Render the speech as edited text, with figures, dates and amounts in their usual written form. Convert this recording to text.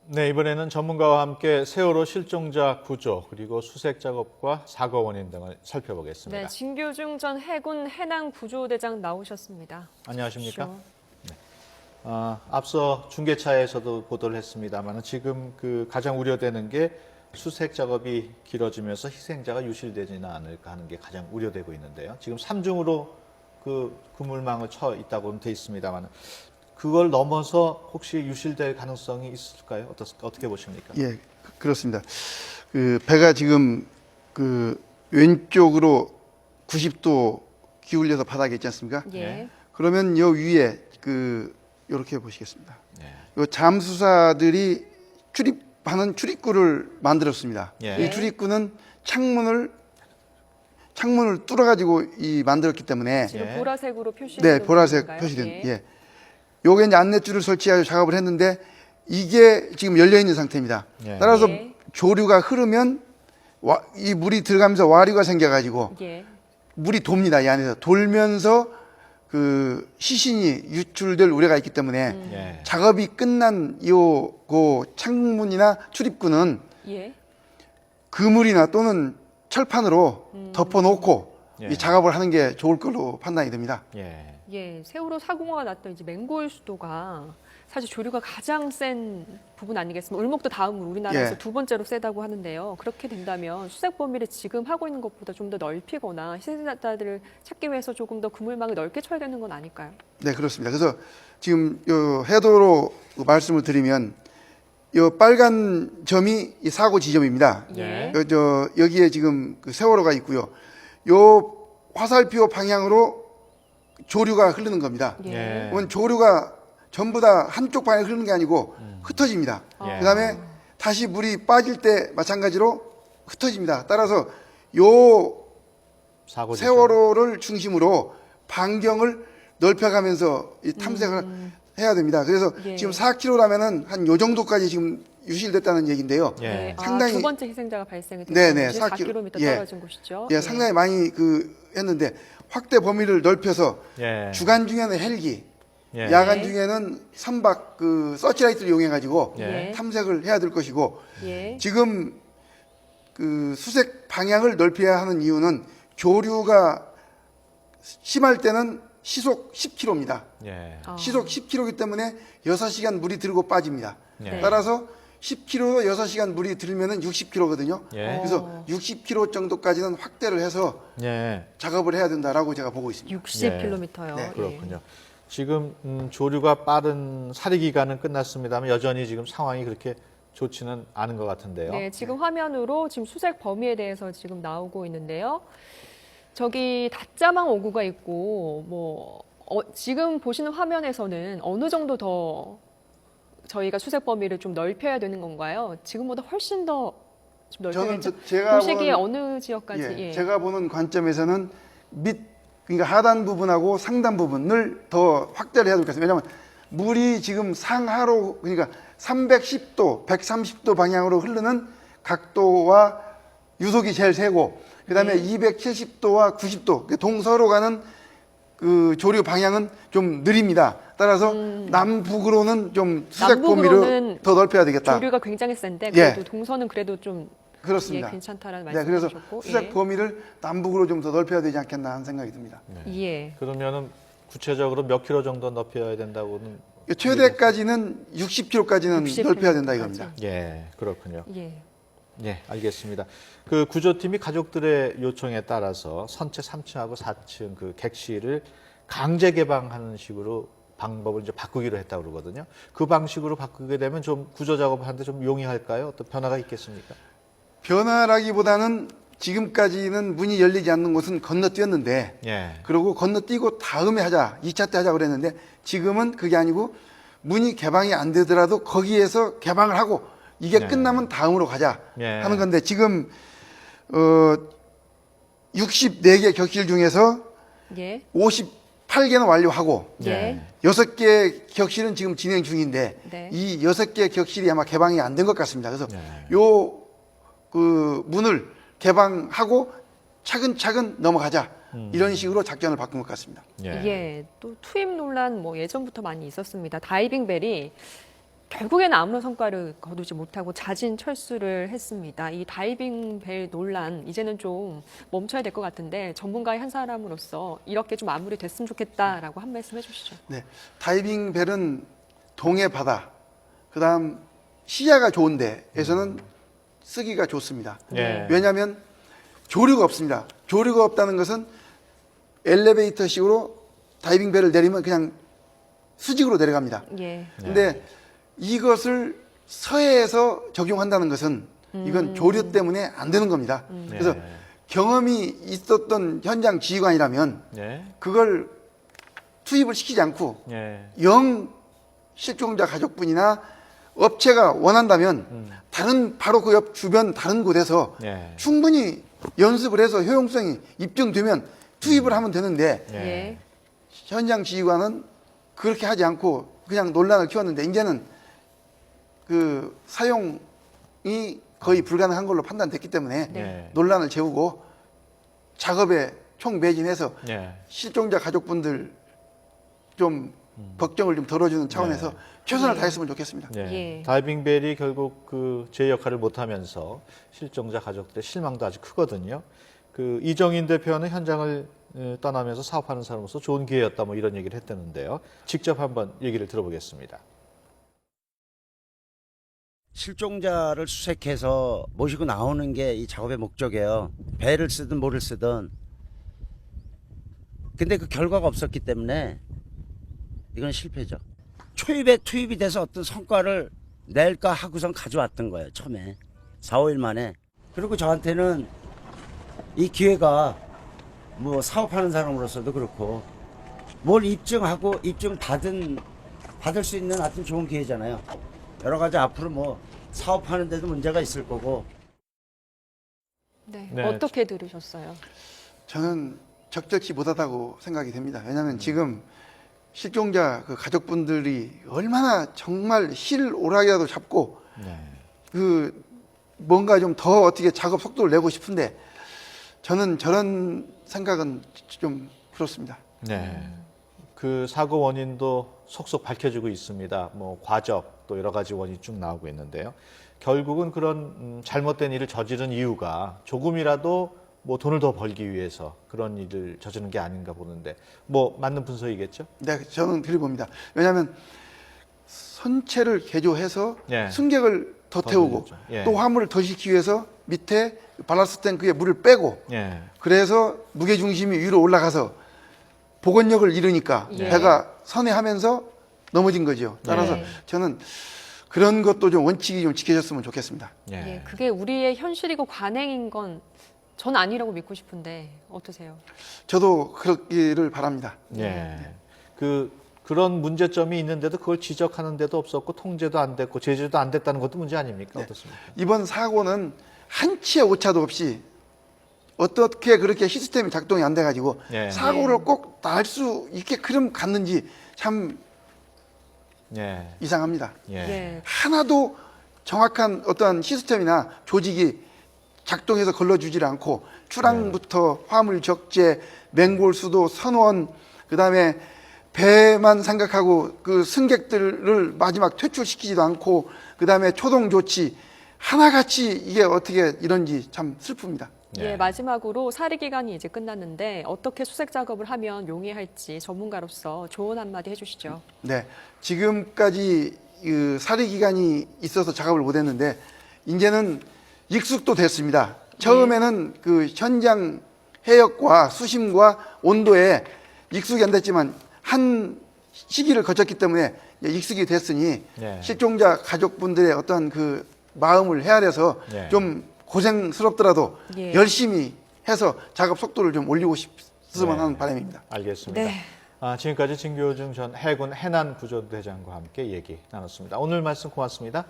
네, 이번에는 전문가와 함께 세월호 실종자 구조 그리고 수색 작업과 사고 원인 등을 살펴보겠습니다. 네, 진교중 전 해군 해남 구조대장 나오셨습니다. 안녕하십니까? 네. 앞서 중계차에서도 보도를 했습니다만 지금 가장 우려되는 게 수색 작업이 길어지면서 희생자가 유실되지는 않을까 하는 게 가장 우려되고 있는데요. 지금 3중으로 그물망을 쳐 있다고 돼 있습니다만 그걸 넘어서 혹시 유실될 가능성이 있을까요? 어떻게 보십니까? 예, 그렇습니다. 배가 지금 왼쪽으로 90도 기울여서 바닥에 있지 않습니까? 예. 그러면 요 위에 이렇게 보시겠습니다. 네. 요 잠수사들이 출입하는 출입구를 만들었습니다. 예. 이 출입구는 창문을 뚫어가지고 만들었기 때문에 지금 예. 보라색으로 표시된 네, 보라색 건가요? 표시된 예. 예. 요게 이제 안내줄을 설치하여 작업을 했는데 이게 지금 열려 있는 상태입니다. 예. 따라서 예. 조류가 흐르면 이 물이 들어가면서 와류가 생겨가지고 예. 물이 돕니다. 이 안에서 돌면서 시신이 유출될 우려가 있기 때문에 예. 작업이 끝난 그 창문이나 출입구는 예. 그물이나 또는 철판으로 덮어놓고 예. 이 작업을 하는 게 좋을 걸로 판단이 됩니다. 예. 예, 세월호 사고가 났던 이제 맹골 수도가 사실 조류가 가장 센 부분 아니겠습니까? 울목도 다음으로 우리나라에서 예. 두 번째로 세다고 하는데요. 그렇게 된다면 수색 범위를 지금 하고 있는 것보다 좀 더 넓히거나 희생자들을 찾기 위해서 조금 더 그물망을 넓게 쳐야 되는 건 아닐까요? 네, 그렇습니다. 그래서 지금 요 해도로 말씀을 드리면 요 빨간 점이 이 사고 지점입니다. 예. 여기에 지금 세월호가 있고요. 요 화살표 방향으로 조류가 흐르는 겁니다. 예. 그건 조류가 전부 다 한쪽 방향에 흐르는 게 아니고 흩어집니다. 예. 그다음에 다시 물이 빠질 때 마찬가지로 흩어집니다. 따라서 요 사고 세월호를 중심으로 반경을 넓혀가면서 이 탐색을 해야 됩니다. 그래서 예. 지금 4km라면은 한 요 정도까지 지금 유실됐다는 얘기인데요. 예. 네. 상당히- 두 번째 희생자가 발생이 네네, 됐는데 4km 4km 예. 떨어진 곳이죠. 예, 상당히 많이 했는데 확대 범위를 넓혀서 예. 주간 중에는 헬기, 예. 야간 예. 중에는 선박 서치라이트를 이용해 가지고 예. 탐색을 해야 될 것이고 예. 지금 수색 방향을 넓혀야 하는 이유는 조류가 심할 때는 시속 10km입니다. 예. 시속 10km이기 때문에 6시간 물이 들고 빠집니다. 예. 따라서 10km 6시간 물이 들면은 60km거든요. 예. 그래서 60km 정도까지는 확대를 해서 예. 작업을 해야 된다라고 제가 보고 있습니다. 60km요. 네, 그렇군요. 지금 조류가 빠른 사리 기간은 끝났습니다만 여전히 지금 상황이 그렇게 좋지는 않은 것 같은데요. 네, 지금 화면으로 지금 수색 범위에 대해서 지금 나오고 있는데요. 저기 다짜망 오구가 있고 지금 보시는 화면에서는 어느 정도 더 저희가 수색 범위를 좀 넓혀야 되는 건가요? 지금보다 훨씬 더 좀 넓혀야겠죠? 제가 보시기에 보는- 어느 지역까지? 예. 제가 보는 관점에서는 그러니까 하단 부분하고 상단 부분을 더 확대를 해야 될 것 같습니다. 왜냐하면 물이 지금 상하로 그러니까 310도, 130도 방향으로 흐르는 각도와 유속이 제일 세고 그다음에 270도와 90도 동서로 가는 조류 방향은 좀 느립니다. 따라서 남북으로는 좀 수색 범위를 남북으로는 더 넓혀야 되겠다. 조류가 굉장히 센데 예. 그래도 동서는 그래도 좀 그렇습니다. 예, 괜찮다라는 네, 그래서 말씀이셨고. 수색 범위를 남북으로 좀 더 넓혀야 되지 않겠나 하는 생각이 듭니다. 예. 그러면은 구체적으로 몇 킬로 정도 넓혀야 된다고는 최대까지는 60km까지는 60km 넓혀야 된다 이겁니다. 예, 그렇군요. 예. 예, 알겠습니다. 구조팀이 가족들의 요청에 따라서 선체 3층하고 4층 객실을 강제 개방하는 식으로 방법을 이제 바꾸기로 했다고 그러거든요. 그 방식으로 바꾸게 되면 좀 구조 작업하는데 좀 용이할까요? 어떤 변화가 있겠습니까? 변화라기보다는 지금까지는 문이 열리지 않는 곳은 건너뛰었는데 예. 그리고 건너뛰고 다음에 하자, 2차 때 하자 그랬는데 지금은 그게 아니고 문이 개방이 안 되더라도 거기에서 개방을 하고 이게 네. 끝나면 다음으로 가자 예. 하는 건데 지금 64개 격실 중에서 예. 58개는 완료하고 예. 6개 격실은 지금 진행 중인데 네. 이 6개 격실이 아마 개방이 안 된 것 같습니다. 그래서 예. 요 문을 개방하고 차근차근 넘어가자 이런 식으로 작전을 바꾼 것 같습니다. 예. 예. 또 투입 논란 예전부터 많이 있었습니다. 다이빙 벨이 결국에는 아무런 성과를 거두지 못하고 자진 철수를 했습니다. 이 다이빙 벨 논란 이제는 좀 멈춰야 될 것 같은데 전문가의 한 사람으로서 이렇게 좀 마무리됐으면 좋겠다라고 한 말씀 해주시죠. 네, 다이빙 벨은 동해 바다, 그다음 시야가 좋은 데에서는 쓰기가 좋습니다. 예. 왜냐하면 조류가 없습니다. 조류가 없다는 것은 엘리베이터식으로 다이빙 벨을 내리면 그냥 수직으로 내려갑니다. 예. 근데 이것을 서해에서 적용한다는 것은 이건 조류 때문에 안 되는 겁니다. 그래서 네. 경험이 있었던 현장 지휘관이라면 네. 그걸 투입을 시키지 않고 예. 영 실종자 가족분이나 업체가 원한다면 다른 바로 그 옆 주변 다른 곳에서 예. 충분히 연습을 해서 효용성이 입증되면 투입을 하면 되는데 예. 예. 현장 지휘관은 그렇게 하지 않고 그냥 논란을 키웠는데 이제는 그 사용이 거의 불가능한 걸로 판단됐기 때문에 네. 논란을 재우고 작업에 총매진해서 예. 실종자 가족분들 좀 걱정을 좀 덜어주는 차원에서 네. 최선을 예. 다했으면 좋겠습니다. 예. 예. 다이빙 벨이 결국 그 제 역할을 못하면서 실종자 가족들의 실망도 아주 크거든요. 그 이정인 대표는 현장을 떠나면서 사업하는 사람으로서 좋은 기회였다 뭐 이런 얘기를 했다는데요. 직접 한번 얘기를 들어보겠습니다. 실종자를 수색해서 모시고 나오는 게 이 작업의 목적이에요. 배를 쓰든 뭐를 쓰든. 근데 그 결과가 없었기 때문에 이건 실패죠. 초입에 투입이 돼서 어떤 성과를 낼까 하고선 가져왔던 거예요. 처음에 4, 5일 만에. 그리고 저한테는 이 기회가 뭐 사업하는 사람으로서도 그렇고 뭘 입증하고 받을 수 있는 아주 좋은 기회잖아요. 여러 가지 앞으로 뭐 사업하는 데도 문제가 있을 거고. 네. 네. 어떻게 들으셨어요? 저는 적절치 못하다고 생각이 됩니다. 왜냐하면 지금 실종자 그 가족분들이 얼마나 정말 실오락이라도 잡고 네. 그 뭔가 좀 더 어떻게 작업 속도를 내고 싶은데 저는 저런 생각은 좀 그렇습니다. 네. 그 사고 원인도 속속 밝혀지고 있습니다. 뭐 과적 또 여러 가지 원인이 쭉 나오고 있는데요. 결국은 그런 잘못된 일을 저지른 이유가 조금이라도 뭐 돈을 더 벌기 위해서 그런 일을 저지른 게 아닌가 보는데 뭐 맞는 분석이겠죠? 네, 저는 그리 봅니다. 왜냐하면 선체를 개조해서 예. 승객을 더 태우고 늘렸죠. 예. 또 화물을 더 싣기 위해서 밑에 발라스트 탱크에 물을 빼고 예. 그래서 무게 중심이 위로 올라가서 복원력을 잃으니까 예. 배가 선회하면서 넘어진 거죠. 따라서 예. 저는 그런 것도 좀 원칙이 좀 지켜졌으면 좋겠습니다. 예. 예. 그게 우리의 현실이고 관행인 건 전 아니라고 믿고 싶은데 어떠세요? 저도 그러기를 바랍니다. 예. 그런 문제점이 있는데도 그걸 지적하는 데도 없었고 통제도 안 됐고 제재도 안 됐다는 것도 문제 아닙니까? 어떻습니까? 이번 사고는 한치의 오차도 없이 어떻게 그렇게 시스템이 작동이 안 돼가지고 예. 사고를 꼭 날 수 있게 그럼 갔는지 참 예. 이상합니다. 예. 예. 하나도 정확한 어떠한 시스템이나 조직이 작동해서 걸러주질 않고 출항부터 화물 적재, 맹골 수도, 선원, 그다음에 배만 생각하고 그 승객들을 마지막 퇴출시키지도 않고 그다음에 초동 조치 하나같이 이게 어떻게 이런지 참 슬픕니다. 예, 마지막으로 사리 기간이 이제 끝났는데 어떻게 수색 작업을 하면 용이할지 전문가로서 조언 한마디 해주시죠. 네, 지금까지 그 사리 기간이 있어서 작업을 못했는데 이제는 익숙도 됐습니다. 처음에는 그 현장 해역과 수심과 온도에 익숙이 안 됐지만 한 시기를 거쳤기 때문에 이제 익숙이 됐으니 예. 실종자 가족분들의 어떤 그 마음을 헤아려서 예. 좀 고생스럽더라도 예. 열심히 해서 작업 속도를 좀 올리고 싶으면 네. 하는 바람입니다. 알겠습니다. 네. 지금까지 진교중 전 해군 해난구조대장과 함께 얘기 나눴습니다. 오늘 말씀 고맙습니다.